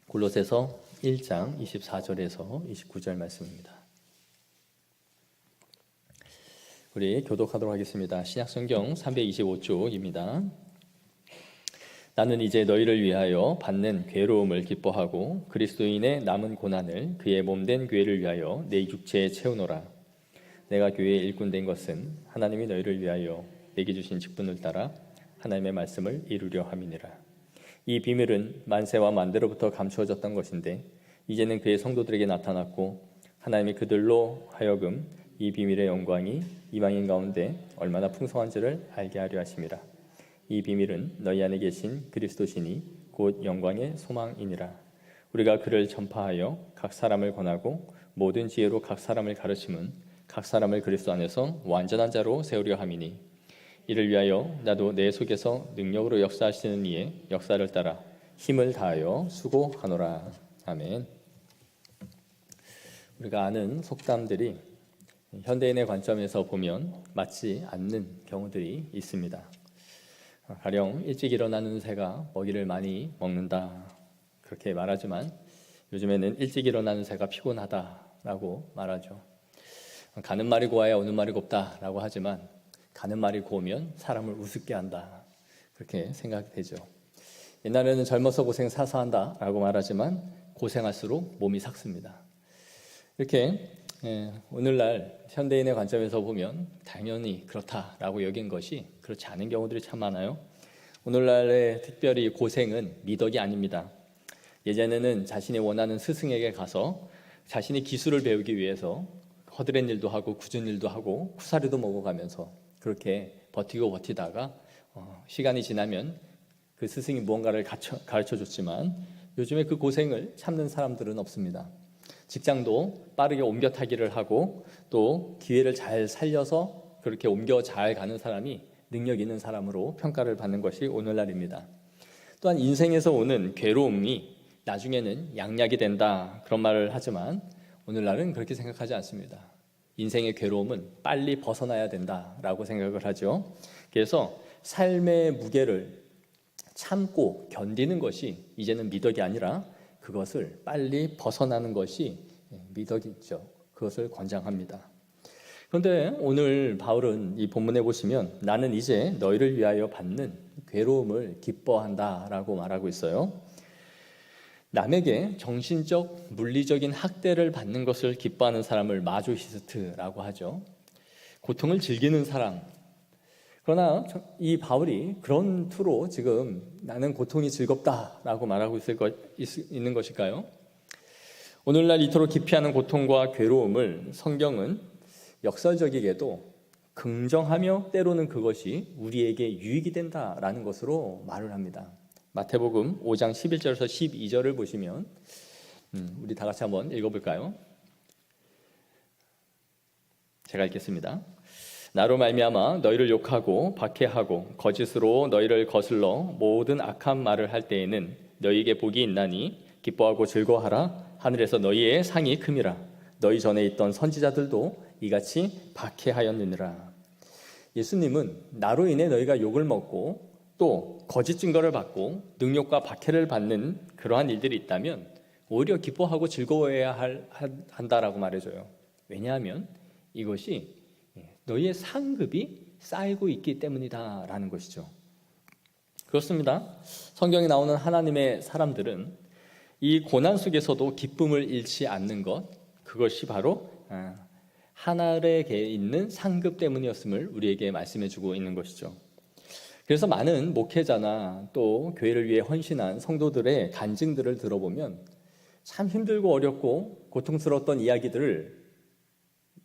골로새서 1장 24절에서 29절 말씀입니다. 우리 교독하도록 하겠습니다. 신약성경 325쪽입니다. 나는 이제 너희를 위하여 받는 괴로움을 기뻐하고 그리스도인의 남은 고난을 그의 몸된 교회를 위하여 내 육체에 채우노라. 내가 교회의 일꾼 된 것은 하나님이 너희를 위하여 내게 주신 직분을 따라 하나님의 말씀을 이루려 함이니라. 이 비밀은 만세와 만대로부터 감추어졌던 것인데 이제는 그의 성도들에게 나타났고 하나님이 그들로 하여금 이 비밀의 영광이 이방인 가운데 얼마나 풍성한지를 알게 하려 하심이라. 이 비밀은 너희 안에 계신 그리스도시니 곧 영광의 소망이니라. 우리가 그를 전파하여 각 사람을 권하고 모든 지혜로 각 사람을 가르침은 각 사람을 그리스도 안에서 완전한 자로 세우려 함이니 이를 위하여 나도 내 속에서 능력으로 역사하시는 이의 역사를 따라 힘을 다하여 수고하노라. 아멘. 우리가 아는 속담들이 현대인의 관점에서 보면 맞지 않는 경우들이 있습니다. 가령 일찍 일어나는 새가 먹이를 많이 먹는다 그렇게 말하지만 요즘에는 일찍 일어나는 새가 피곤하다라고 말하죠. 가는 말이 고와야 오는 말이 곱다라고 하지만 가는 말이 고우면 사람을 우습게 한다 그렇게 생각되죠. 옛날에는 젊어서 고생 사서 한다라고 말하지만 고생할수록 몸이 삭습니다. 이렇게 오늘날 현대인의 관점에서 보면 당연히 그렇다라고 여긴 것이 그렇지 않은 경우들이 참 많아요. 오늘날의 특별히 고생은 미덕이 아닙니다. 예전에는 자신이 원하는 스승에게 가서 자신이 기술을 배우기 위해서 허드렛 일도 하고 굳은 일도 하고 쿠사리도 먹어가면서 그렇게 버티고 버티다가 시간이 지나면 그 스승이 무언가를 가르쳐줬지만 요즘에 그 고생을 참는 사람들은 없습니다. 직장도 빠르게 옮겨 타기를 하고 또 기회를 잘 살려서 그렇게 옮겨 잘 가는 사람이 능력 있는 사람으로 평가를 받는 것이 오늘날입니다. 또한 인생에서 오는 괴로움이 나중에는 양약이 된다 그런 말을 하지만 오늘날은 그렇게 생각하지 않습니다. 인생의 괴로움은 빨리 벗어나야 된다라고 생각을 하죠. 그래서 삶의 무게를 참고 견디는 것이 이제는 미덕이 아니라 그것을 빨리 벗어나는 것이 미덕이죠. 그것을 권장합니다. 그런데 오늘 바울은 이 본문에 보시면 나는 이제 너희를 위하여 받는 괴로움을 기뻐한다라고 말하고 있어요. 남에게 정신적, 물리적인 학대를 받는 것을 기뻐하는 사람을 마조히스트라고 하죠. 고통을 즐기는 사람. 그러나 이 바울이 그런 투로 지금 나는 고통이 즐겁다라고 말하고 있는 것일까요? 오늘날 이토록 기피하는 고통과 괴로움을 성경은 역설적이게도 긍정하며 때로는 그것이 우리에게 유익이 된다라는 것으로 말을 합니다. 마태복음 5장 11절에서 12절을 보시면 우리 다 같이 한번 읽어볼까요? 제가 읽겠습니다. 나로 말미암아 너희를 욕하고 박해하고 거짓으로 너희를 거슬러 모든 악한 말을 할 때에는 너희에게 복이 있나니 기뻐하고 즐거워하라. 하늘에서 너희의 상이 큼이라. 너희 전에 있던 선지자들도 이같이 박해하였느니라. 예수님은 나로 인해 너희가 욕을 먹고 또 거짓 증거를 받고 능력과 박해를 받는 그러한 일들이 있다면 오히려 기뻐하고 즐거워해야 한다라고 말해줘요. 왜냐하면 이것이 너희의 상급이 쌓이고 있기 때문이다라는 것이죠. 그렇습니다. 성경에 나오는 하나님의 사람들은 이 고난 속에서도 기쁨을 잃지 않는 것, 그것이 바로 하늘에 있는 상급 때문이었음을 우리에게 말씀해주고 있는 것이죠. 그래서 많은 목회자나 또 교회를 위해 헌신한 성도들의 간증들을 들어보면 참 힘들고 어렵고 고통스러웠던 이야기들을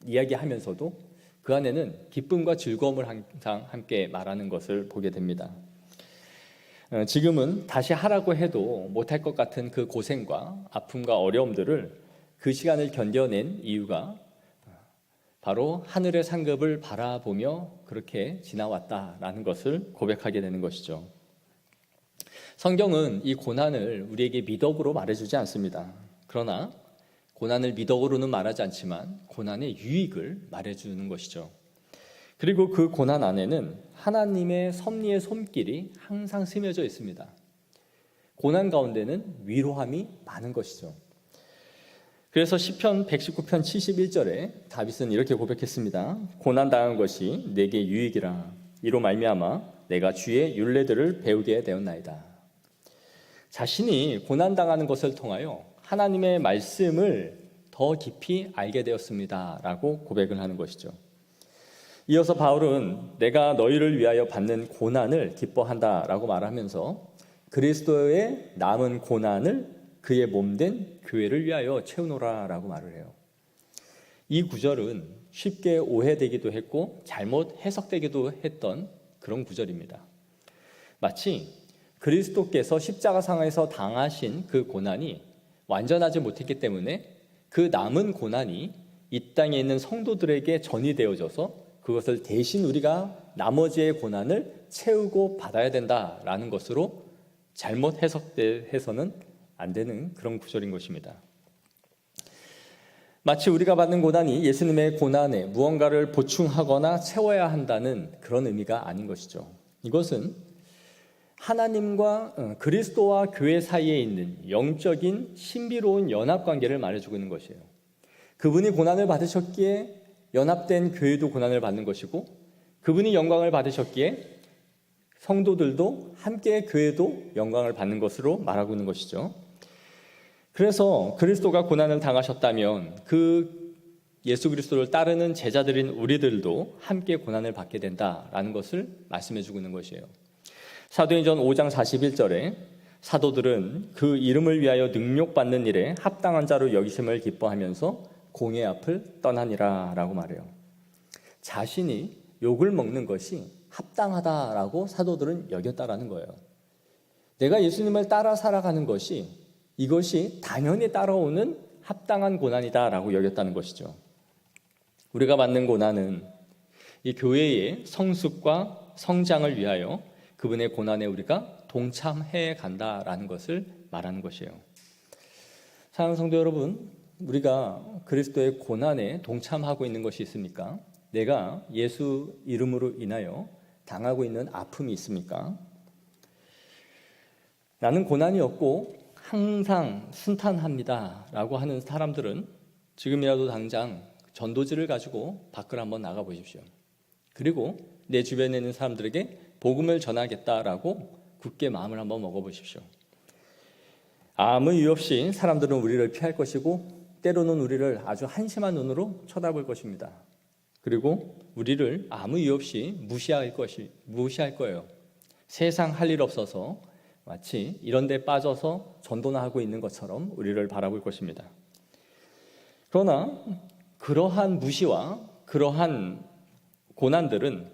이야기하면서도 그 안에는 기쁨과 즐거움을 항상 함께 말하는 것을 보게 됩니다. 지금은 다시 하라고 해도 못할 것 같은 그 고생과 아픔과 어려움들을 그 시간을 견뎌낸 이유가 바로 하늘의 상급을 바라보며 그렇게 지나왔다라는 것을 고백하게 되는 것이죠. 성경은 이 고난을 우리에게 미덕으로 말해주지 않습니다. 그러나 고난을 미덕으로는 말하지 않지만 고난의 유익을 말해주는 것이죠. 그리고 그 고난 안에는 하나님의 섭리의 손길이 항상 스며져 있습니다. 고난 가운데는 위로함이 많은 것이죠. 그래서 시편 119편 71절에 다윗은 이렇게 고백했습니다. 고난당한 것이 내게 유익이라. 이로 말미암아 내가 주의 율례들을 배우게 되었나이다. 자신이 고난당하는 것을 통하여 하나님의 말씀을 더 깊이 알게 되었습니다 라고 고백을 하는 것이죠. 이어서 바울은 내가 너희를 위하여 받는 고난을 기뻐한다 라고 말하면서 그리스도의 남은 고난을 그의 몸된 교회를 위하여 채우노라 라고 말을 해요. 이 구절은 쉽게 오해되기도 했고 잘못 해석되기도 했던 그런 구절입니다. 마치 그리스도께서 십자가상에서 당하신 그 고난이 완전하지 못했기 때문에 그 남은 고난이 이 땅에 있는 성도들에게 전이되어져서 그것을 대신 우리가 나머지의 고난을 채우고 받아야 된다라는 것으로 잘못 해석해서는 안 되는 그런 구절인 것입니다. 마치 우리가 받는 고난이 예수님의 고난에 무언가를 보충하거나 채워야 한다는 그런 의미가 아닌 것이죠. 이것은 하나님과 그리스도와 교회 사이에 있는 영적인 신비로운 연합관계를 말해주고 있는 것이에요. 그분이 고난을 받으셨기에 연합된 교회도 고난을 받는 것이고 그분이 영광을 받으셨기에 성도들도 함께 교회도 영광을 받는 것으로 말하고 있는 것이죠. 그래서 그리스도가 고난을 당하셨다면 그 예수 그리스도를 따르는 제자들인 우리들도 함께 고난을 받게 된다라는 것을 말씀해 주고 있는 것이에요. 사도행전 5장 41절에 사도들은 그 이름을 위하여 능욕받는 일에 합당한 자로 여기심을 기뻐하면서 공의 앞을 떠나니라 라고 말해요. 자신이 욕을 먹는 것이 합당하다라고 사도들은 여겼다라는 거예요. 내가 예수님을 따라 살아가는 것이 이것이 당연히 따라오는 합당한 고난이다라고 여겼다는 것이죠. 우리가 받는 고난은 이 교회의 성숙과 성장을 위하여 그분의 고난에 우리가 동참해 간다라는 것을 말하는 것이에요. 사랑하는 성도 여러분, 우리가 그리스도의 고난에 동참하고 있는 것이 있습니까? 내가 예수 이름으로 인하여 당하고 있는 아픔이 있습니까? 나는 고난이 없고 항상 순탄합니다 라고 하는 사람들은 지금이라도 당장 전도지를 가지고 밖을 한번 나가 보십시오. 그리고 내 주변에 있는 사람들에게 복음을 전하겠다라고 굳게 마음을 한번 먹어보십시오. 아무 이유 없이 사람들은 우리를 피할 것이고 때로는 우리를 아주 한심한 눈으로 쳐다볼 것입니다. 그리고 우리를 아무 이유 없이 무시할 거예요. 세상 할 일 없어서 마치 이런 데 빠져서 전도나 하고 있는 것처럼 우리를 바라볼 것입니다. 그러나 그러한 무시와 그러한 고난들은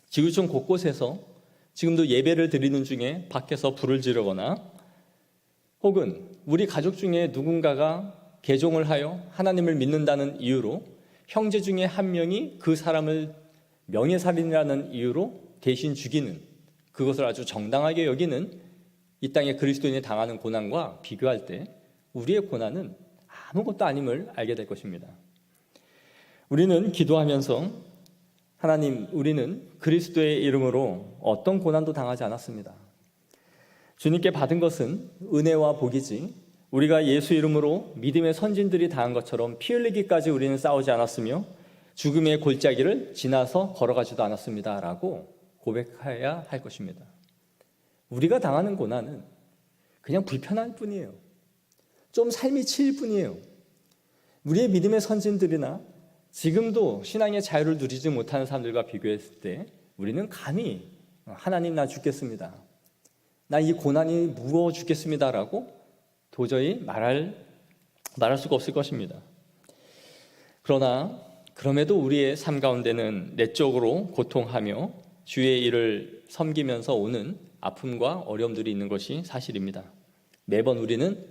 지구촌 곳곳에서 지금도 예배를 드리는 중에 밖에서 불을 지르거나 혹은 우리 가족 중에 누군가가 개종을 하여 하나님을 믿는다는 이유로 형제 중에 한 명이 그 사람을 명예살인이라는 이유로 대신 죽이는, 그것을 아주 정당하게 여기는 이 땅의 그리스도인이 당하는 고난과 비교할 때 우리의 고난은 아무것도 아님을 알게 될 것입니다. 우리는 기도하면서 하나님, 우리는 그리스도의 이름으로 어떤 고난도 당하지 않았습니다. 주님께 받은 것은 은혜와 복이지 우리가 예수 이름으로 믿음의 선진들이 당한 것처럼 피 흘리기까지 우리는 싸우지 않았으며 죽음의 골짜기를 지나서 걸어가지도 않았습니다 라고 고백해야 할 것입니다. 우리가 당하는 고난은 그냥 불편할 뿐이에요. 좀 삶이 치일 뿐이에요. 우리의 믿음의 선진들이나 지금도 신앙의 자유를 누리지 못하는 사람들과 비교했을 때 우리는 감히 하나님 나 죽겠습니다, 나 이 고난이 무거워 죽겠습니다 라고 도저히 말할 수가 없을 것입니다. 그러나 그럼에도 우리의 삶 가운데는 내적으로 고통하며 주의 일을 섬기면서 오는 아픔과 어려움들이 있는 것이 사실입니다. 매번 우리는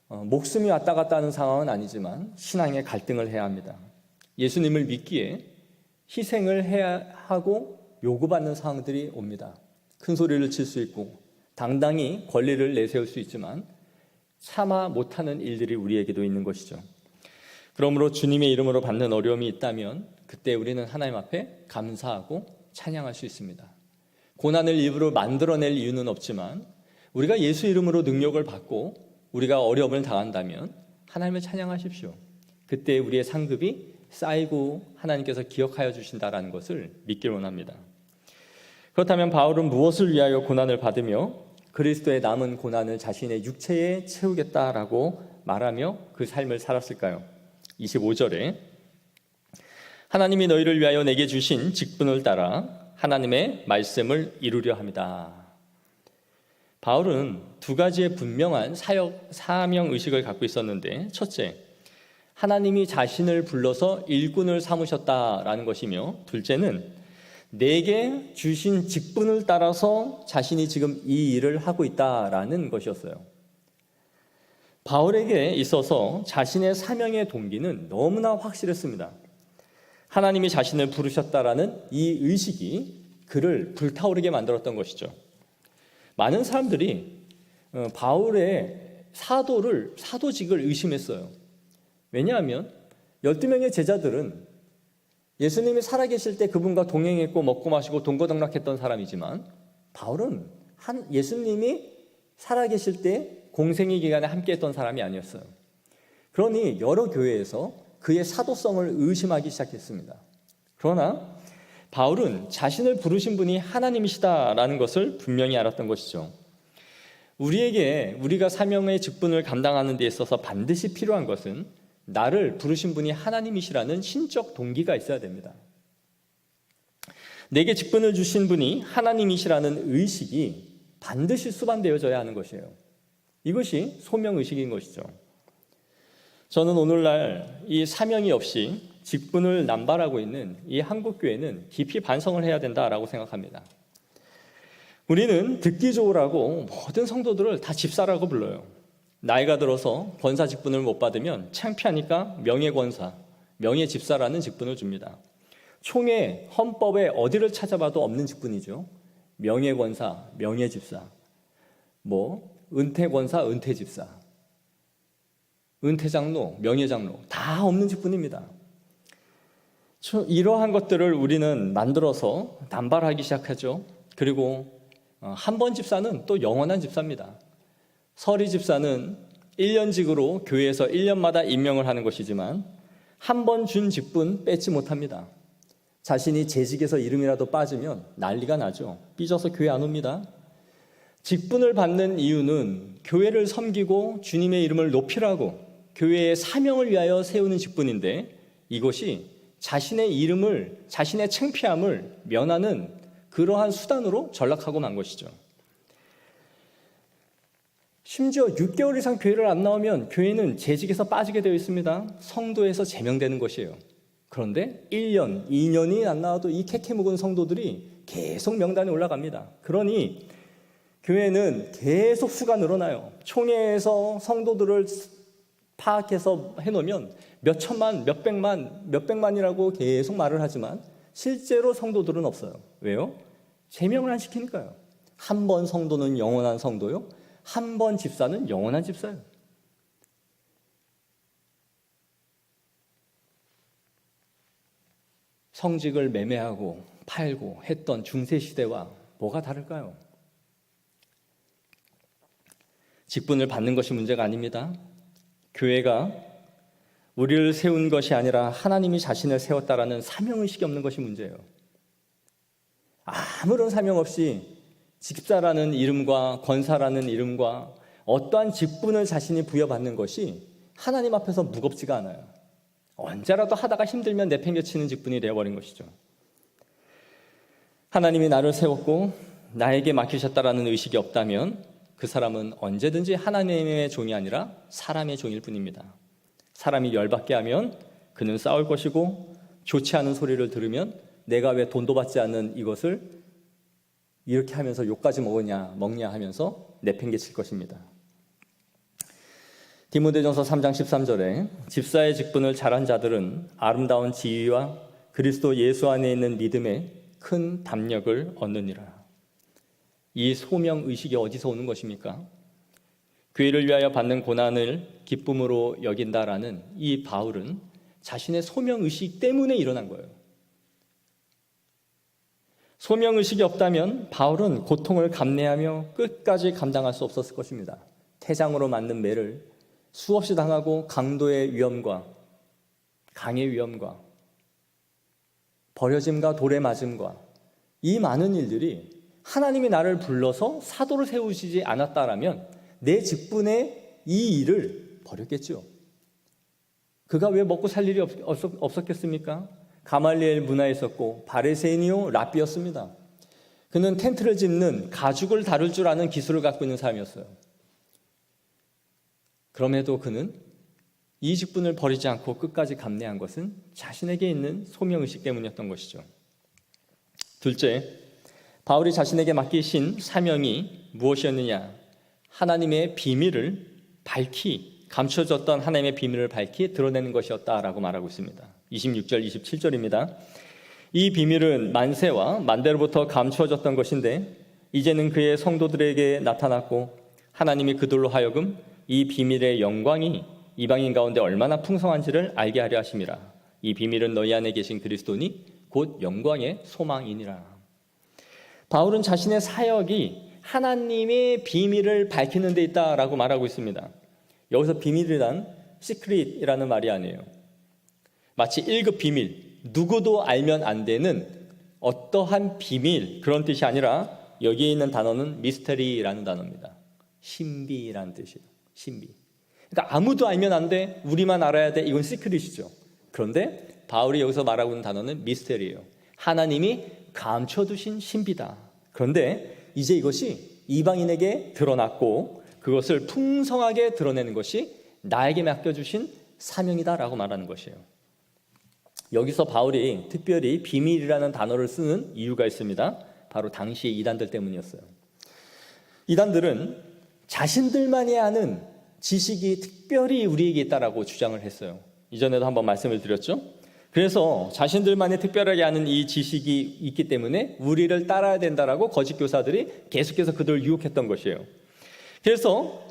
목숨이 왔다 갔다 하는 상황은 아니지만 신앙의 갈등을 해야 합니다. 예수님을 믿기에 희생을 해야 하고 요구받는 상황들이 옵니다. 큰 소리를 칠 수 있고 당당히 권리를 내세울 수 있지만 참아 못하는 일들이 우리에게도 있는 것이죠. 그러므로 주님의 이름으로 받는 어려움이 있다면 그때 우리는 하나님 앞에 감사하고 찬양할 수 있습니다. 고난을 일부러 만들어낼 이유는 없지만 우리가 예수 이름으로 능력을 받고 우리가 어려움을 당한다면 하나님을 찬양하십시오. 그때 우리의 상급이 쌓이고 하나님께서 기억하여 주신다라는 것을 믿길 원합니다. 그렇다면 바울은 무엇을 위하여 고난을 받으며 그리스도의 남은 고난을 자신의 육체에 채우겠다라고 말하며 그 삶을 살았을까요? 25절에 하나님이 너희를 위하여 내게 주신 직분을 따라 하나님의 말씀을 이루려 합니다. 바울은 두 가지의 분명한 사명 의식을 갖고 있었는데, 첫째, 하나님이 자신을 불러서 일꾼을 삼으셨다라는 것이며, 둘째는 내게 주신 직분을 따라서 자신이 지금 이 일을 하고 있다라는 것이었어요. 바울에게 있어서 자신의 사명의 동기는 너무나 확실했습니다. 하나님이 자신을 부르셨다라는 이 의식이 그를 불타오르게 만들었던 것이죠. 많은 사람들이 바울의 사도직을 의심했어요. 왜냐하면 12명의 제자들은 예수님이 살아계실 때 그분과 동행했고 먹고 마시고 동거동락했던 사람이지만, 바울은 예수님이 살아계실 때 공생의 기간에 함께했던 사람이 아니었어요. 그러니 여러 교회에서 그의 사도성을 의심하기 시작했습니다. 그러나 바울은 자신을 부르신 분이 하나님이시다라는 것을 분명히 알았던 것이죠. 우리가 사명의 직분을 감당하는 데 있어서 반드시 필요한 것은 나를 부르신 분이 하나님이시라는 신적 동기가 있어야 됩니다. 내게 직분을 주신 분이 하나님이시라는 의식이 반드시 수반되어져야 하는 것이에요. 이것이 소명의식인 것이죠. 저는 오늘날 이 사명이 없이 직분을 남발하고 있는 이 한국교회는 깊이 반성을 해야 된다라고 생각합니다. 우리는 듣기 좋으라고 모든 성도들을 다 집사라고 불러요. 나이가 들어서 권사 직분을 못 받으면 창피하니까 명예권사, 명예집사라는 직분을 줍니다. 총회, 헌법에 어디를 찾아봐도 없는 직분이죠. 명예권사, 명예집사, 은퇴권사, 은퇴집사, 은퇴장로, 명예장로, 다 없는 직분입니다. 이러한 것들을 우리는 만들어서 남발하기 시작하죠. 그리고 한 번 집사는 또 영원한 집사입니다. 서리 집사는 1년직으로 교회에서 1년마다 임명을 하는 것이지만 한 번 준 직분 뺏지 못합니다. 자신이 재직에서 이름이라도 빠지면 난리가 나죠. 삐져서 교회 안 옵니다. 직분을 받는 이유는 교회를 섬기고 주님의 이름을 높이라고 교회의 사명을 위하여 세우는 직분인데, 이것이 자신의 이름을, 자신의 창피함을 면하는 그러한 수단으로 전락하고 만 것이죠. 심지어 6개월 이상 교회를 안 나오면 교회는 재직에서 빠지게 되어 있습니다. 성도에서 제명되는 것이에요. 그런데 1년, 2년이 안 나와도 이 캐캐 묵은 성도들이 계속 명단에 올라갑니다. 그러니 교회는 계속 수가 늘어나요. 총회에서 성도들을 파악해서 해놓으면 몇 천만, 몇 백만이라고 계속 말을 하지만 실제로 성도들은 없어요. 왜요? 제명을 안 시키니까요. 한 번 성도는 영원한 성도요, 한 번 집사는 영원한 집사예요. 성직을 매매하고 팔고 했던 중세시대와 뭐가 다를까요? 직분을 받는 것이 문제가 아닙니다. 교회가 우리를 세운 것이 아니라 하나님이 자신을 세웠다라는 사명의식이 없는 것이 문제예요. 아무런 사명 없이 집사라는 이름과 권사라는 이름과 어떠한 직분을 자신이 부여받는 것이 하나님 앞에서 무겁지가 않아요. 언제라도 하다가 힘들면 내팽개치는 직분이 되어버린 것이죠. 하나님이 나를 세웠고 나에게 맡기셨다라는 의식이 없다면 그 사람은 언제든지 하나님의 종이 아니라 사람의 종일 뿐입니다. 사람이 열받게 하면 그는 싸울 것이고, 좋지 않은 소리를 들으면 내가 왜 돈도 받지 않는 이것을 이렇게 하면서 욕까지 먹냐 하면서 내팽개칠 것입니다. 디모데전서 3장 13절에 집사의 직분을 잘한 자들은 아름다운 지위와 그리스도 예수 안에 있는 믿음에 큰 담력을 얻느니라. 이 소명의식이 어디서 오는 것입니까? 교회를 위하여 받는 고난을 기쁨으로 여긴다라는 이 바울은 자신의 소명의식 때문에 일어난 거예요. 소명의식이 없다면 바울은 고통을 감내하며 끝까지 감당할 수 없었을 것입니다. 태장으로 맞는 매를 수없이 당하고 강도의 위험과 강의 위험과 버려짐과 돌에 맞음과 이 많은 일들이 하나님이 나를 불러서 사도를 세우시지 않았다라면 내 직분의 이 일을 버렸겠죠. 그가 왜 먹고 살 일이 없었겠습니까? 가말리엘 문화에 있었고 바리새인이요 랍비였습니다. 그는 텐트를 짓는 가죽을 다룰 줄 아는 기술을 갖고 있는 사람이었어요. 그럼에도 그는 이 직분을 버리지 않고 끝까지 감내한 것은 자신에게 있는 소명의식 때문이었던 것이죠. 둘째, 바울이 자신에게 맡기신 사명이 무엇이었느냐? 하나님의 비밀을 감춰졌던 하나님의 비밀을 밝히 드러내는 것이었다라고 말하고 있습니다. 26절, 27절입니다. 이 비밀은 만세와 만대로부터 감추어졌던 것인데 이제는 그의 성도들에게 나타났고 하나님이 그들로 하여금 이 비밀의 영광이 이방인 가운데 얼마나 풍성한지를 알게 하려 하심이라. 이 비밀은 너희 안에 계신 그리스도니 곧 영광의 소망이니라. 바울은 자신의 사역이 하나님의 비밀을 밝히는 데 있다라고 말하고 있습니다. 여기서 비밀이란 시크릿이라는 말이 아니에요. 마치 1급 비밀, 누구도 알면 안 되는 어떠한 비밀, 그런 뜻이 아니라 여기에 있는 단어는 미스터리라는 단어입니다. 신비라는 뜻이에요. 신비. 그러니까 아무도 알면 안 돼, 우리만 알아야 돼, 이건 시크릿이죠. 그런데 바울이 여기서 말하고 있는 단어는 미스터리예요. 하나님이 감춰두신 신비다. 그런데 이제 이것이 이방인에게 드러났고 그것을 풍성하게 드러내는 것이 나에게 맡겨주신 사명이다라고 말하는 것이에요. 여기서 바울이 특별히 비밀이라는 단어를 쓰는 이유가 있습니다. 바로 당시 이단들 때문이었어요. 이단들은 자신들만이 아는 지식이 특별히 우리에게 있다라고 주장을 했어요. 이전에도 한번 말씀을 드렸죠. 그래서 자신들만이 특별하게 아는 이 지식이 있기 때문에 우리를 따라야 된다라고 거짓 교사들이 계속해서 그들을 유혹했던 것이에요. 그래서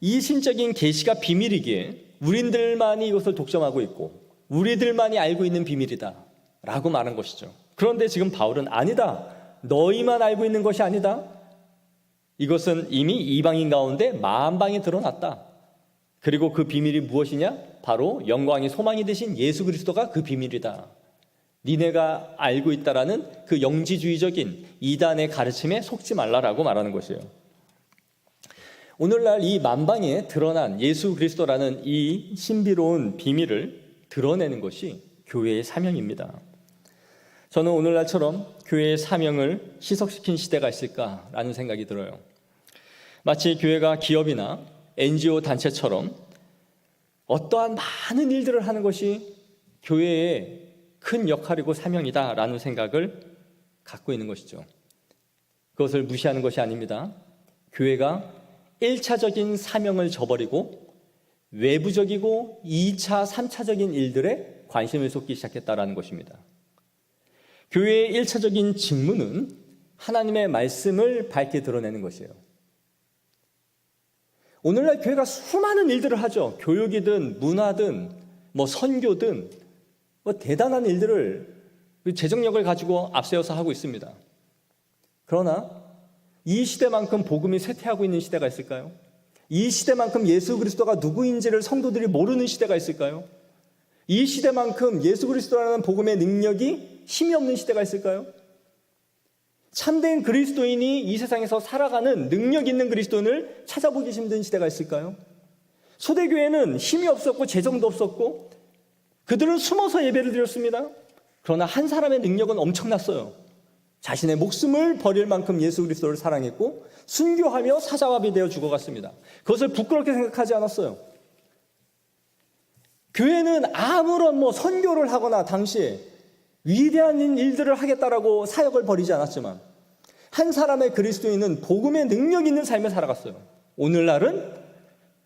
이 신적인 계시가 비밀이기에 우리들만이 이것을 독점하고 있고 우리들만이 알고 있는 비밀이다 라고 말한 것이죠. 그런데 지금 바울은 아니다. 너희만 알고 있는 것이 아니다. 이것은 이미 이방인 가운데 만방이 드러났다. 그리고 그 비밀이 무엇이냐? 바로 영광의 소망이 되신 예수 그리스도가 그 비밀이다. 니네가 알고 있다라는 그 영지주의적인 이단의 가르침에 속지 말라라고 말하는 것이에요. 오늘날 이 만방에 드러난 예수 그리스도라는 이 신비로운 비밀을 드러내는 것이 교회의 사명입니다. 저는 오늘날처럼 교회의 사명을 희석시킨 시대가 있을까라는 생각이 들어요. 마치 교회가 기업이나 NGO 단체처럼 어떠한 많은 일들을 하는 것이 교회의 큰 역할이고 사명이다라는 생각을 갖고 있는 것이죠. 그것을 무시하는 것이 아닙니다. 교회가 1차적인 사명을 저버리고 외부적이고 2차, 3차적인 일들에 관심을 쏟기 시작했다라는 것입니다. 교회의 1차적인 직무는 하나님의 말씀을 밝게 드러내는 것이에요. 오늘날 교회가 수많은 일들을 하죠. 교육이든 문화든 선교든 대단한 일들을 재정력을 가지고 앞세워서 하고 있습니다. 그러나 이 시대만큼 복음이 쇠퇴하고 있는 시대가 있을까요? 이 시대만큼 예수 그리스도가 누구인지를 성도들이 모르는 시대가 있을까요? 이 시대만큼 예수 그리스도라는 복음의 능력이 힘이 없는 시대가 있을까요? 참된 그리스도인이 이 세상에서 살아가는 능력 있는 그리스도인을 찾아보기 힘든 시대가 있을까요? 초대교회는 힘이 없었고 재정도 없었고 그들은 숨어서 예배를 드렸습니다. 그러나 한 사람의 능력은 엄청났어요. 자신의 목숨을 버릴 만큼 예수 그리스도를 사랑했고 순교하며 사자와비 되어 죽어갔습니다. 그것을 부끄럽게 생각하지 않았어요. 교회는 아무런 선교를 하거나 당시에 위대한 일들을 하겠다라고 사역을 벌이지 않았지만 한 사람의 그리스도인은 복음의 능력 있는 삶을 살아갔어요. 오늘날은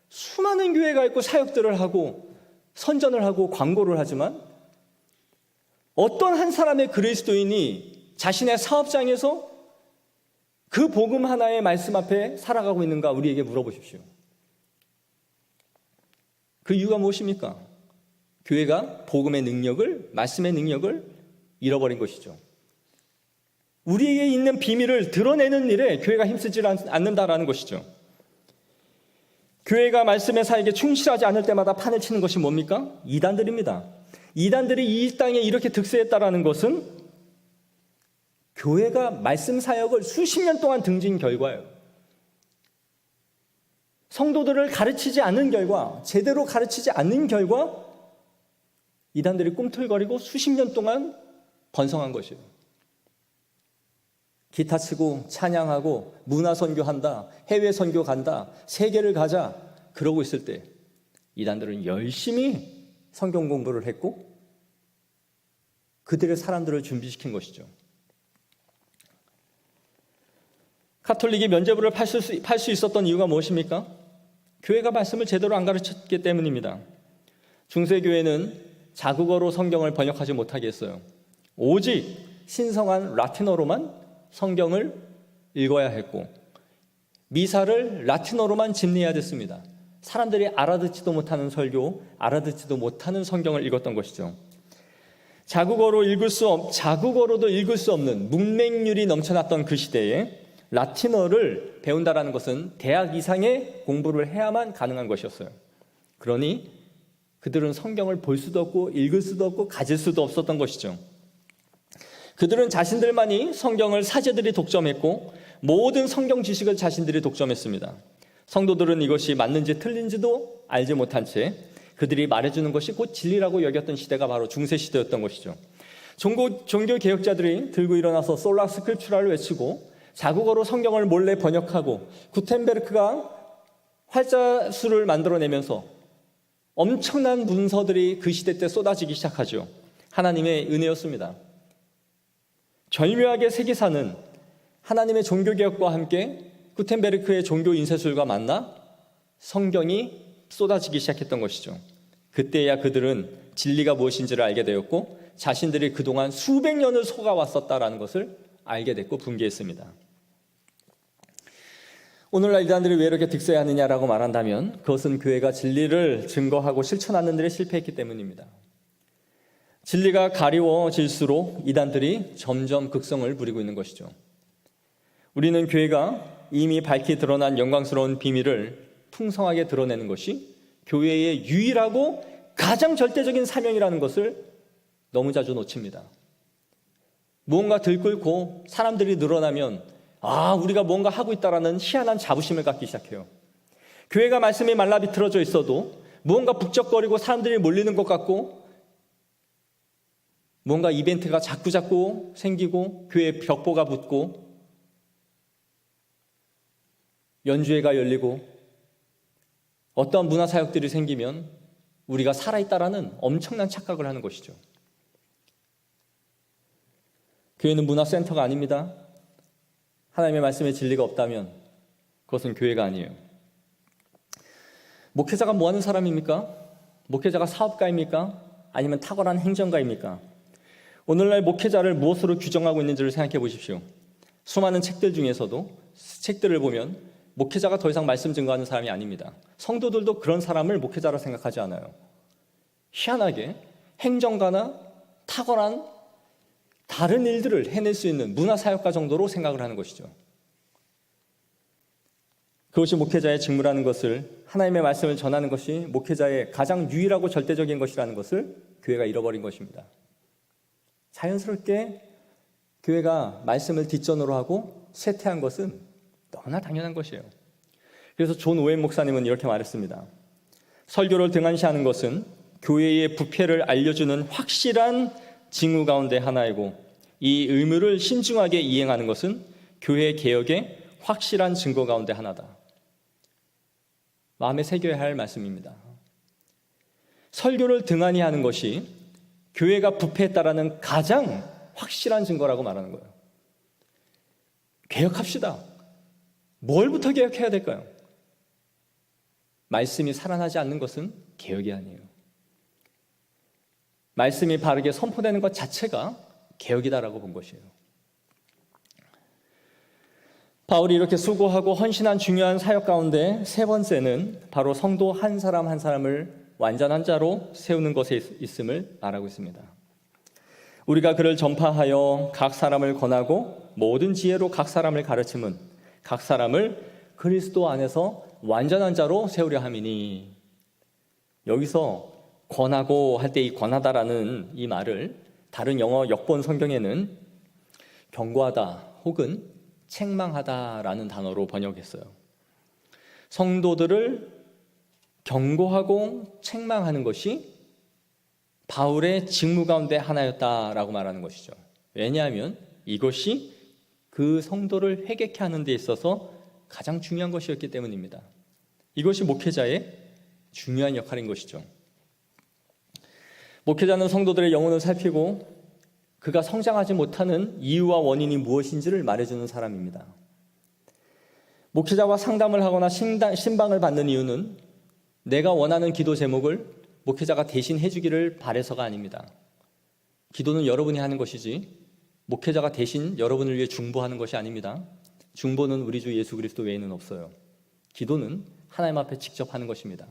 수많은 교회가 있고 사역들을 하고 선전을 하고 광고를 하지만 어떤 한 사람의 그리스도인이 자신의 사업장에서 그 복음 하나의 말씀 앞에 살아가고 있는가 우리에게 물어보십시오. 그 이유가 무엇입니까? 교회가 복음의 능력을, 말씀의 능력을 잃어버린 것이죠. 우리에게 있는 비밀을 드러내는 일에 교회가 힘쓰지 않는다라는 것이죠. 교회가 말씀의 사역에 충실하지 않을 때마다 판을 치는 것이 뭡니까? 이단들입니다. 이단들이 이 땅에 이렇게 득세했다라는 것은 교회가 말씀 사역을 수십 년 동안 등진 결과예요. 성도들을 가르치지 않는 결과, 제대로 가르치지 않는 결과 이단들이 꿈틀거리고 수십 년 동안 번성한 것이에요. 기타 치고 찬양하고 문화 선교한다, 해외 선교 간다, 세계를 가자 그러고 있을 때 이단들은 열심히 성경 공부를 했고 그들의 사람들을 준비시킨 것이죠. 가톨릭이 면죄부를 팔 수 있었던 이유가 무엇입니까? 교회가 말씀을 제대로 안 가르쳤기 때문입니다. 중세교회는 자국어로 성경을 번역하지 못하게 했어요. 오직 신성한 라틴어로만 성경을 읽어야 했고 미사를 라틴어로만 집례해야 됐습니다. 사람들이 알아듣지도 못하는 설교, 알아듣지도 못하는 성경을 읽었던 것이죠. 자국어로도 읽을 수 없는 문맹률이 넘쳐났던 그 시대에 라틴어를 배운다라는 것은 대학 이상의 공부를 해야만 가능한 것이었어요. 그러니 그들은 성경을 볼 수도 없고 읽을 수도 없고 가질 수도 없었던 것이죠. 그들은 자신들만이 성경을 사제들이 독점했고 모든 성경 지식을 자신들이 독점했습니다. 성도들은 이것이 맞는지 틀린지도 알지 못한 채 그들이 말해주는 것이 곧 진리라고 여겼던 시대가 바로 중세시대였던 것이죠. 종교개혁자들이 들고 일어나서 솔라 스크립추라를 외치고 자국어로 성경을 몰래 번역하고 구텐베르크가 활자수를 만들어내면서 엄청난 문서들이 그 시대 때 쏟아지기 시작하죠. 하나님의 은혜였습니다. 절묘하게 세계사는 하나님의 종교개혁과 함께 구텐베르크의 종교 인쇄술과 만나 성경이 쏟아지기 시작했던 것이죠. 그때야 그들은 진리가 무엇인지를 알게 되었고 자신들이 그동안 수백 년을 속아왔었다라는 것을 알게 됐고 분개했습니다. 오늘날 이단들이 왜 이렇게 득세하느냐라고 말한다면 그것은 교회가 진리를 증거하고 실천하는 일에 실패했기 때문입니다. 진리가 가리워질수록 이단들이 점점 극성을 부리고 있는 것이죠. 우리는 교회가 이미 밝히 드러난 영광스러운 비밀을 풍성하게 드러내는 것이 교회의 유일하고 가장 절대적인 사명이라는 것을 너무 자주 놓칩니다. 무언가 들끓고 사람들이 늘어나면 우리가 뭔가 하고 있다라는 희한한 자부심을 갖기 시작해요. 교회가 말씀이 말라 비틀어져 있어도 무언가 북적거리고 사람들이 몰리는 것 같고 뭔가 이벤트가 자꾸자꾸 생기고 교회에 벽보가 붙고 연주회가 열리고 어떠한 문화사역들이 생기면 우리가 살아있다라는 엄청난 착각을 하는 것이죠. 교회는 문화센터가 아닙니다. 하나님의 말씀에 진리가 없다면 그것은 교회가 아니에요. 목회자가 뭐 하는 사람입니까? 목회자가 사업가입니까? 아니면 탁월한 행정가입니까? 오늘날 목회자를 무엇으로 규정하고 있는지를 생각해 보십시오. 수많은 책들 중에서도 책들을 보면 목회자가 더 이상 말씀 증거하는 사람이 아닙니다. 성도들도 그런 사람을 목회자라 생각하지 않아요. 희한하게 행정가나 탁월한 다른 일들을 해낼 수 있는 문화사역가 정도로 생각을 하는 것이죠. 그것이 목회자의 직무라는 것을, 하나님의 말씀을 전하는 것이 목회자의 가장 유일하고 절대적인 것이라는 것을 교회가 잃어버린 것입니다. 자연스럽게 교회가 말씀을 뒷전으로 하고 쇠퇴한 것은 너무나 당연한 것이에요. 그래서 존 오웬 목사님은 이렇게 말했습니다. 설교를 등한시하는 것은 교회의 부패를 알려주는 확실한 징후 가운데 하나이고 이 의무를 신중하게 이행하는 것은 교회 개혁의 확실한 증거 가운데 하나다. 마음에 새겨야 할 말씀입니다. 설교를 등한히 하는 것이 교회가 부패했다라는 가장 확실한 증거라고 말하는 거예요. 개혁합시다. 뭘부터 개혁해야 될까요? 말씀이 살아나지 않는 것은 개혁이 아니에요. 말씀이 바르게 선포되는 것 자체가 개혁이다라고 본 것이에요. 바울이 이렇게 수고하고 헌신한 중요한 사역 가운데 세 번째는 바로 성도 한 사람 한 사람을 완전한 자로 세우는 것에 있음을 말하고 있습니다. 우리가 그를 전파하여 각 사람을 권하고 모든 지혜로 각 사람을 가르침은 각 사람을 그리스도 안에서 완전한 자로 세우려 함이니. 여기서 권하고 할 때 이 권하다라는 이 말을 다른 영어 역본 성경에는 경고하다 혹은 책망하다라는 단어로 번역했어요. 성도들을 경고하고 책망하는 것이 바울의 직무 가운데 하나였다라고 말하는 것이죠. 왜냐하면 이것이 그 성도를 회개케 하는 데 있어서 가장 중요한 것이었기 때문입니다. 이것이 목회자의 중요한 역할인 것이죠. 목회자는 성도들의 영혼을 살피고 그가 성장하지 못하는 이유와 원인이 무엇인지를 말해주는 사람입니다. 목회자와 상담을 하거나 신방을 받는 이유는 내가 원하는 기도 제목을 목회자가 대신 해주기를 바라서가 아닙니다. 기도는 여러분이 하는 것이지 목회자가 대신 여러분을 위해 중보하는 것이 아닙니다. 중보는 우리 주 예수 그리스도 외에는 없어요. 기도는 하나님 앞에 직접 하는 것입니다.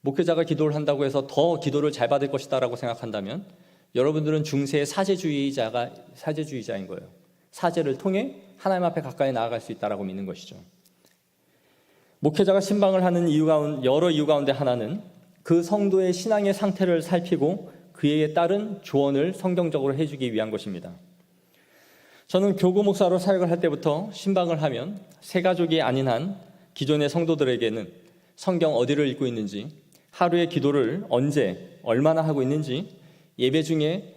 목회자가 기도를 한다고 해서 더 기도를 잘 받을 것이다라고 생각한다면 여러분들은 중세의 사제주의자인 거예요. 사제를 통해 하나님 앞에 가까이 나아갈 수 있다라고 믿는 것이죠. 목회자가 신방을 하는 여러 이유 가운데 하나는 그 성도의 신앙의 상태를 살피고 그에 따른 조언을 성경적으로 해주기 위한 것입니다. 저는 교구 목사로 사역을 할 때부터 신방을 하면 새 가족이 아닌 한 기존의 성도들에게는 성경 어디를 읽고 있는지, 하루의 기도를 언제 얼마나 하고 있는지, 예배 중에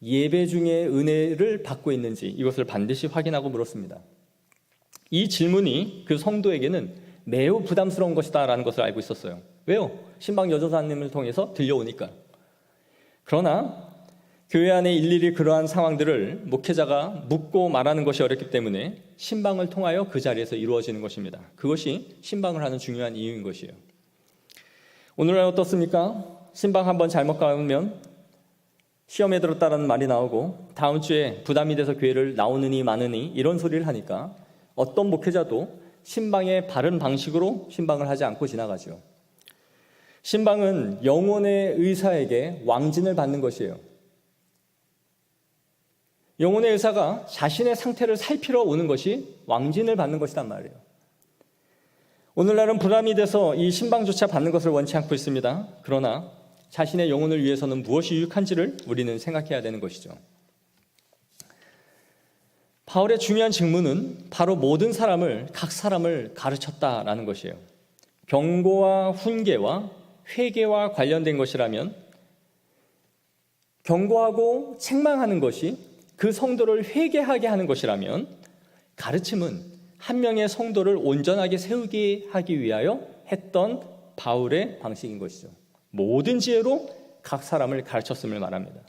은혜를 받고 있는지 이것을 반드시 확인하고 물었습니다. 이 질문이 그 성도에게는 매우 부담스러운 것이다라는 것을 알고 있었어요. 왜요? 신방 여조사님을 통해서 들려오니까. 그러나 교회 안에 일일이 그러한 상황들을 목회자가 묻고 말하는 것이 어렵기 때문에 신방을 통하여 그 자리에서 이루어지는 것입니다. 그것이 신방을 하는 중요한 이유인 것이에요. 오늘날 어떻습니까? 신방 한번 잘못 가면 시험에 들었다라는 말이 나오고 다음 주에 부담이 돼서 교회를 나오느니 마느니 이런 소리를 하니까 어떤 목회자도 신방의 바른 방식으로 신방을 하지 않고 지나가죠. 신방은 영혼의 의사에게 왕진을 받는 것이에요. 영혼의 의사가 자신의 상태를 살피러 오는 것이 왕진을 받는 것이란 말이에요. 오늘날은 부담이 돼서 이 신방조차 받는 것을 원치 않고 있습니다. 그러나 자신의 영혼을 위해서는 무엇이 유익한지를 우리는 생각해야 되는 것이죠. 바울의 중요한 직무는 바로 모든 사람을, 각 사람을 가르쳤다라는 것이에요. 경고와 훈계와 회개와 관련된 것이라면 경고하고 책망하는 것이 그 성도를 회개하게 하는 것이라면 가르침은 한 명의 성도를 온전하게 세우게 하기 위하여 했던 바울의 방식인 것이죠. 모든 지혜로 각 사람을 가르쳤음을 말합니다.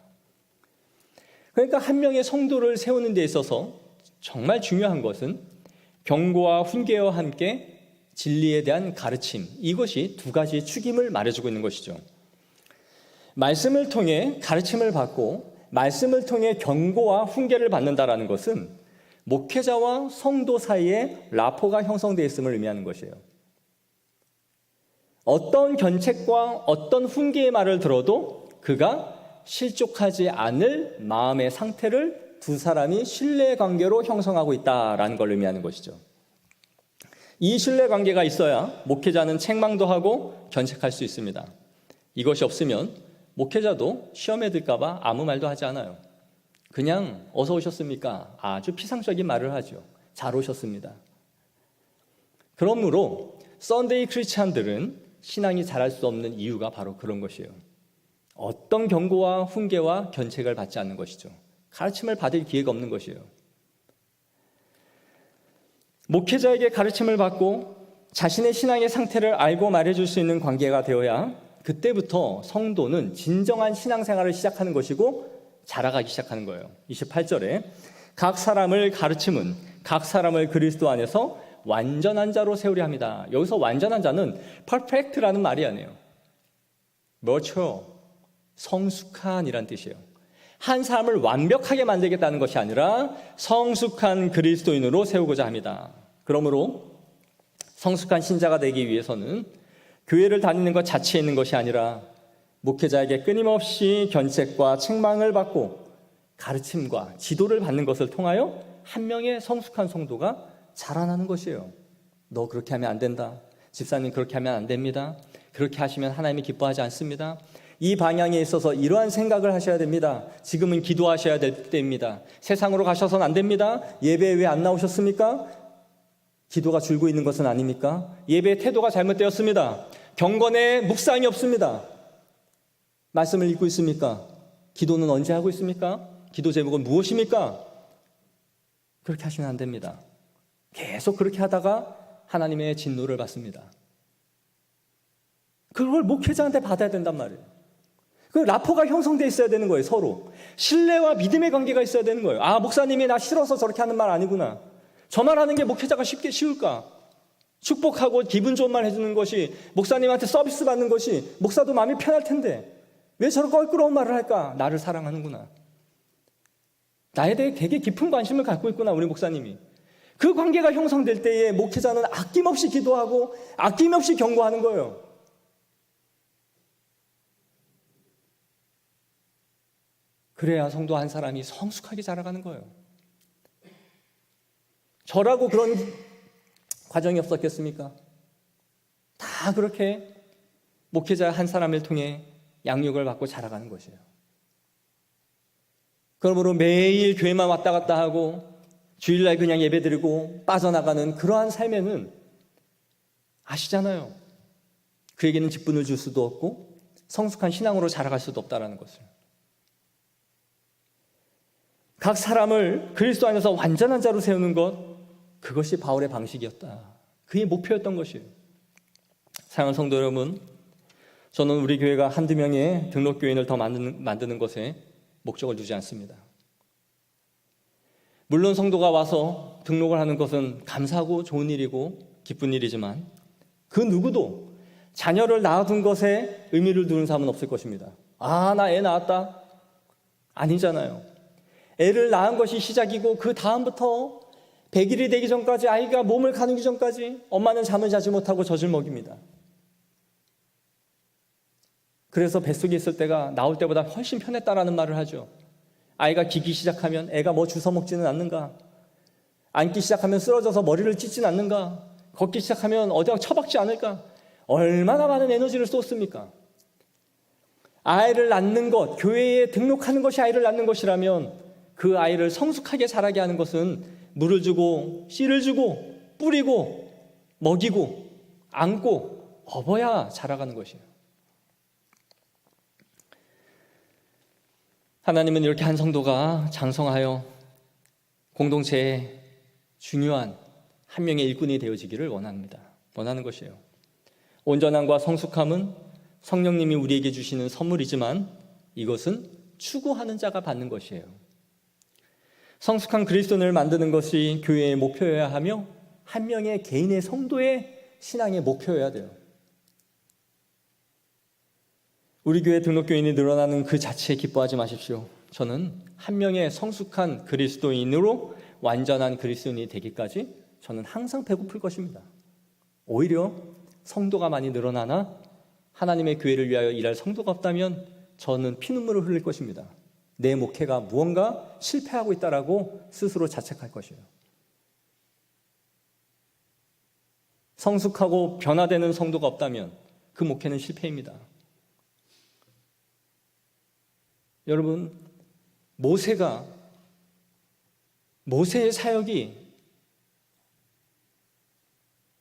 그러니까 한 명의 성도를 세우는 데 있어서 정말 중요한 것은 경고와 훈계와 함께 진리에 대한 가르침, 이것이 두 가지의 축임을 말해주고 있는 것이죠. 말씀을 통해 가르침을 받고 말씀을 통해 경고와 훈계를 받는다라는 것은 목회자와 성도 사이에 라포가 형성되어 있음을 의미하는 것이에요. 어떤 견책과 어떤 훈계의 말을 들어도 그가 실족하지 않을 마음의 상태를 두 사람이 신뢰관계로 형성하고 있다라는 걸 의미하는 것이죠. 이 신뢰관계가 있어야 목회자는 책망도 하고 견책할 수 있습니다. 이것이 없으면 목회자도 시험에 들까 봐 아무 말도 하지 않아요. 그냥 어서 오셨습니까? 아주 피상적인 말을 하죠. 잘 오셨습니다. 그러므로 썬데이 크리스찬들은 신앙이 자랄 수 없는 이유가 바로 그런 것이에요. 어떤 경고와 훈계와 견책을 받지 않는 것이죠. 가르침을 받을 기회가 없는 것이에요. 목회자에게 가르침을 받고 자신의 신앙의 상태를 알고 말해줄 수 있는 관계가 되어야 그때부터 성도는 진정한 신앙생활을 시작하는 것이고 자라가기 시작하는 거예요. 28절에 각 사람을 가르침은 각 사람을 그리스도 안에서 완전한 자로 세우려 합니다. 여기서 완전한 자는 perfect라는 말이 아니에요. mature, 성숙한이란 뜻이에요. 한 사람을 완벽하게 만들겠다는 것이 아니라 성숙한 그리스도인으로 세우고자 합니다. 그러므로 성숙한 신자가 되기 위해서는 교회를 다니는 것 자체에 있는 것이 아니라 목회자에게 끊임없이 견책과 책망을 받고 가르침과 지도를 받는 것을 통하여 한 명의 성숙한 성도가 자라나는 것이에요. 너 그렇게 하면 안 된다. 집사님 그렇게 하면 안 됩니다. 그렇게 하시면 하나님이 기뻐하지 않습니다. 이 방향에 있어서 이러한 생각을 하셔야 됩니다. 지금은 기도하셔야 될 때입니다. 세상으로 가셔서는 안 됩니다. 예배에 왜 안 나오셨습니까? 기도가 줄고 있는 것은 아닙니까? 예배의 태도가 잘못되었습니다. 경건에 묵상이 없습니다. 말씀을 읽고 있습니까? 기도는 언제 하고 있습니까? 기도 제목은 무엇입니까? 그렇게 하시면 안 됩니다. 계속 그렇게 하다가 하나님의 진노를 받습니다. 그걸 목회자한테 받아야 된단 말이에요. 그 라포가 형성되어 있어야 되는 거예요. 서로 신뢰와 믿음의 관계가 있어야 되는 거예요. 아, 목사님이 나 싫어서 저렇게 하는 말 아니구나. 저 말하는 게 목회자가 쉬울까? 축복하고 기분 좋은 말 해주는 것이, 목사님한테 서비스 받는 것이 목사도 마음이 편할 텐데 왜 저런 껄끄러운 말을 할까? 나를 사랑하는구나. 나에 대해 되게 깊은 관심을 갖고 있구나, 우리 목사님이. 그 관계가 형성될 때에 목회자는 아낌없이 기도하고 아낌없이 경고하는 거예요. 그래야 성도 한 사람이 성숙하게 자라가는 거예요. 저라고 그런 과정이 없었겠습니까? 다 그렇게 목회자 한 사람을 통해 양육을 받고 자라가는 것이에요. 그러므로 매일 교회만 왔다 갔다 하고 주일날 그냥 예배드리고 빠져나가는 그러한 삶에는 아시잖아요. 그에게는 직분을 줄 수도 없고 성숙한 신앙으로 자라갈 수도 없다는 것을. 각 사람을 그리스도 안에서 완전한 자로 세우는 것, 그것이 바울의 방식이었다. 그의 목표였던 것이에요. 사랑하는 성도 여러분, 저는 우리 교회가 한두 명의 등록교인을 더 만드는 것에 목적을 두지 않습니다. 물론 성도가 와서 등록을 하는 것은 감사하고 좋은 일이고 기쁜 일이지만 그 누구도 자녀를 낳아둔 것에 의미를 두는 사람은 없을 것입니다. 아, 나 애 낳았다. 아니잖아요. 애를 낳은 것이 시작이고 그 다음부터 100일이 되기 전까지, 아이가 몸을 가누기 전까지 엄마는 잠을 자지 못하고 젖을 먹입니다. 그래서 뱃속에 있을 때가 나올 때보다 훨씬 편했다라는 말을 하죠. 아이가 기기 시작하면 애가 뭐 주워 먹지는 않는가? 앉기 시작하면 쓰러져서 머리를 찢지는 않는가? 걷기 시작하면 어디가 처박지 않을까? 얼마나 많은 에너지를 쏟습니까? 아이를 낳는 것, 교회에 등록하는 것이 아이를 낳는 것이라면 그 아이를 성숙하게 자라게 하는 것은 물을 주고 씨를 주고 뿌리고 먹이고 안고 업어야 자라가는 것이에요. 하나님은 이렇게 한 성도가 장성하여 공동체의 중요한 한 명의 일꾼이 되어지기를 원하는 것이에요. 온전함과 성숙함은 성령님이 우리에게 주시는 선물이지만 이것은 추구하는 자가 받는 것이에요. 성숙한 그리스도인을 만드는 것이 교회의 목표여야 하며 한 명의 개인의 성도의 신앙의 목표여야 돼요. 우리 교회 등록교인이 늘어나는 그 자체에 기뻐하지 마십시오. 저는 한 명의 성숙한 그리스도인으로 완전한 그리스도인이 되기까지 저는 항상 배고플 것입니다. 오히려 성도가 많이 늘어나나 하나님의 교회를 위하여 일할 성도가 없다면 저는 피눈물을 흘릴 것입니다. 내 목회가 무언가 실패하고 있다라고 스스로 자책할 것이에요. 성숙하고 변화되는 성도가 없다면 그 목회는 실패입니다. 여러분, 모세의 사역이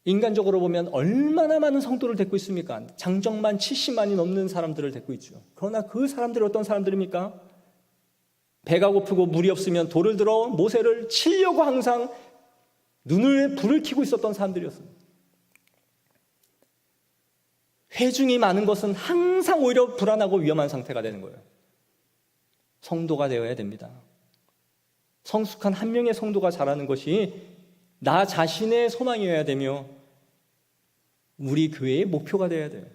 인간적으로 보면 얼마나 많은 성도를 데리고 있습니까? 장정만 70만이 넘는 사람들을 데리고 있죠. 그러나 그 사람들이 어떤 사람들입니까? 배가 고프고 물이 없으면 돌을 들어 모세를 치려고 항상 눈을 불을 켜고 있었던 사람들이었습니다. 회중이 많은 것은 항상 오히려 불안하고 위험한 상태가 되는 거예요. 성도가 되어야 됩니다. 성숙한 한 명의 성도가 자라는 것이 나 자신의 소망이어야 되며 우리 교회의 목표가 되어야 돼요.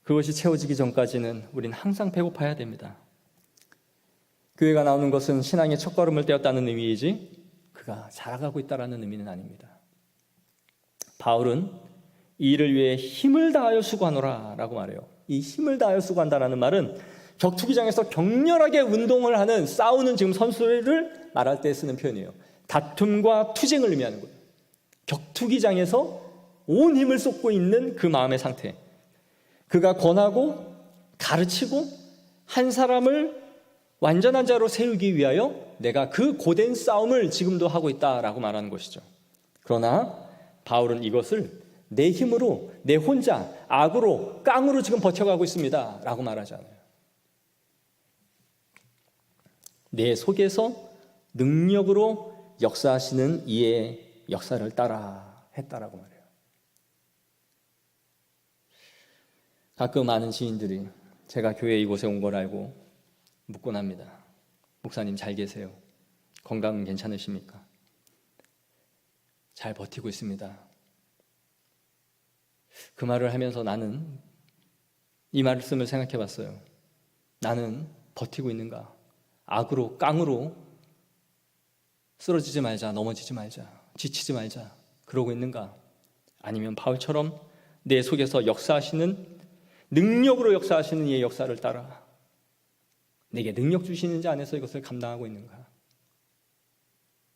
그것이 채워지기 전까지는 우린 항상 배고파야 됩니다. 교회가 나오는 것은 신앙의 첫걸음을 떼었다는 의미이지 그가 자라가고 있다는 의미는 아닙니다. 바울은 이 일을 위해 힘을 다하여 수고하노라 라고 말해요. 이 힘을 다하여 수고한다라는 말은 격투기장에서 격렬하게 운동을 하는 싸우는 지금 선수를 말할 때 쓰는 표현이에요. 다툼과 투쟁을 의미하는 거예요. 격투기장에서 온 힘을 쏟고 있는 그 마음의 상태. 그가 권하고 가르치고 한 사람을 완전한 자로 세우기 위하여 내가 그 고된 싸움을 지금도 하고 있다라고 말하는 것이죠. 그러나 바울은 이것을 내 힘으로, 내 혼자, 악으로, 깡으로 지금 버텨가고 있습니다 라고 말하잖아요. 내 속에서 능력으로 역사하시는 이의 역사를 따라 했다라고 말해요. 가끔 많은 시인들이 제가 교회 이곳에 온 걸 알고 묻곤 합니다. 목사님 잘 계세요? 건강은 괜찮으십니까? 잘 버티고 있습니다. 그 말을 하면서 나는 이 말씀을 생각해 봤어요. 나는 버티고 있는가? 악으로, 깡으로 쓰러지지 말자, 넘어지지 말자, 지치지 말자 그러고 있는가? 아니면 바울처럼 내 속에서 역사하시는, 능력으로 역사하시는 이의 역사를 따라 내게 능력 주시는 자 안에서 이것을 감당하고 있는가?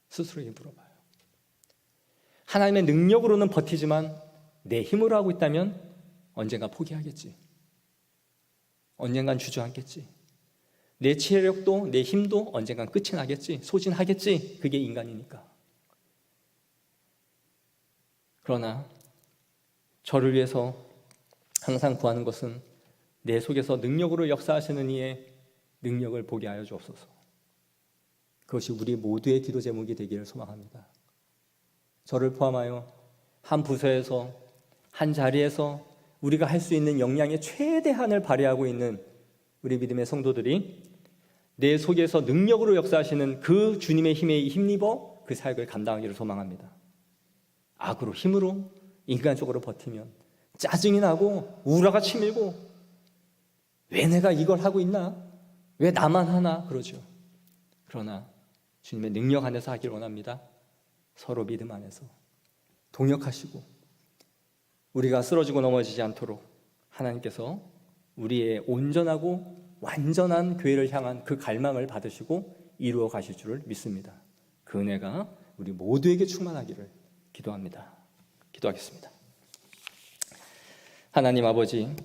스스로에게 물어봐요. 하나님의 능력으로는 버티지만 내 힘으로 하고 있다면 언젠가 포기하겠지. 언젠간 주저앉겠지. 내 체력도 내 힘도 언젠간 끝이 나겠지. 소진하겠지. 그게 인간이니까. 그러나 저를 위해서 항상 구하는 것은 내 속에서 능력으로 역사하시는 이의 능력을 보게 하여 주옵소서. 그것이 우리 모두의 기도 제목이 되기를 소망합니다. 저를 포함하여 한 부서에서, 한 자리에서 우리가 할 수 있는 역량의 최대한을 발휘하고 있는 우리 믿음의 성도들이 내 속에서 능력으로 역사하시는 그 주님의 힘에 힘입어 그 사역을 감당하기를 소망합니다. 악으로, 힘으로, 인간적으로 버티면 짜증이 나고 우라가 치밀고 왜 내가 이걸 하고 있나? 왜 나만 하나? 그러죠. 그러나 주님의 능력 안에서 하기를 원합니다. 서로 믿음 안에서 동역하시고 우리가 쓰러지고 넘어지지 않도록 하나님께서 우리의 온전하고 완전한 교회를 향한 그 갈망을 받으시고 이루어 가실 줄을 믿습니다. 그 은혜가 우리 모두에게 충만하기를 기도합니다. 기도하겠습니다. 하나님 아버지,